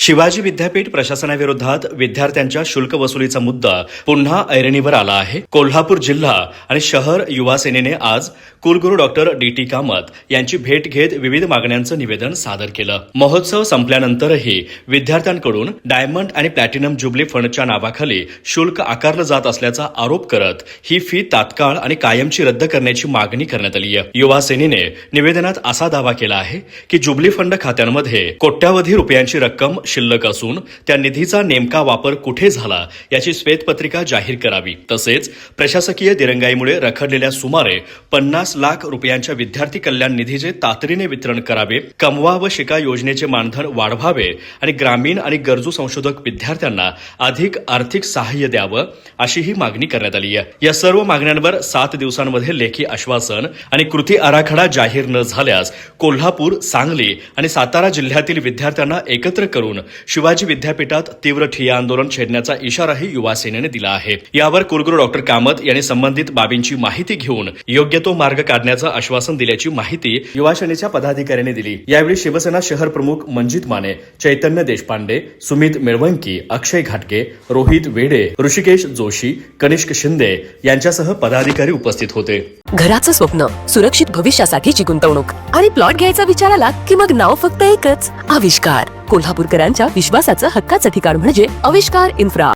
शिवाजी विद्यापीठ प्रशासनाविरोधात विद्यार्थ्यांच्या शुल्क वसुलीचा मुद्दा पुन्हा ऐरणीवर आला आहे। कोल्हापूर जिल्हा आणि शहर युवा सेनेने आज कुलगुरू डॉक्टर डी.टी. कामत यांची भेट घेत विविध मागण्यांचं निवेदन सादर केलं। महोत्सव संपल्यानंतरही विद्यार्थ्यांकडून डायमंड आणि प्लॅटिनम जुबली फंडच्या नावाखाली शुल्क आकारलं जात असल्याचा आरोप करत ही फी तात्काळ आणि कायमची रद्द करण्याची मागणी करण्यात आली आहे। युवा सेनेने निवेदनात असा दावा केला आहे की जुबली फंड खात्यांमध्ये कोट्यावधी रुपयांची रक्कम शिल्लक असून त्या निधीचा नेमका वापर कुठे झाला याची श्वेतपत्रिका जाहीर करावी। तसेच प्रशासकीय दिरंगाईमुळे रखडलेल्या सुमारे 50 लाख रुपयांच्या विद्यार्थी कल्याण निधीचे तातडीने वितरण करावे, कमवा व शिका योजनेचे मानधन वाढवावे आणि ग्रामीण आणि गरजू संशोधक विद्यार्थ्यांना अधिक आर्थिक सहाय्य द्यावं अशी ही मागणी करण्यात आली आहे। या सर्व मागण्यांवर 7 दिवसांमध्ये लेखी आश्वासन आणि कृती आराखडा जाहीर न झाल्यास कोल्हापूर, सांगली आणि सातारा जिल्ह्यातील विद्यार्थ्यांना एकत्र करून शिवाजी विद्यापीठात तीव्र ठिय्या आंदोलन छेडण्याचा इशाराही युवा सेनेने दिला आहे। यावर कुलगुरू डॉक्टर कामत यांनी संबंधित बाबींची माहिती घेऊन योग्य तो मार्ग काढण्याचं आश्वासन दिल्याची माहिती युवा सेनेच्या पदाधिकाऱ्यांनी दिली। यावेळी शिवसेना शहर प्रमुख मंजित माने, चैतन्य देशपांडे, सुमित मिळवंकी, अक्षय घाटगे, रोहित वेडे, ऋषिकेश जोशी, कनिष्क शिंदे यांच्यासह पदाधिकारी उपस्थित होते। घराचं स्वप्न, सुरक्षित भविष्यासाठीची गुंतवणूक आणि प्लॉट घ्यायचा विचार आला की मग नाव फक्त एकच, आविष्कार। कोल्हापूरकरांच्या विश्वासाचं हक्काचं ठिकाण म्हणजे आविष्कार इन्फ्रा।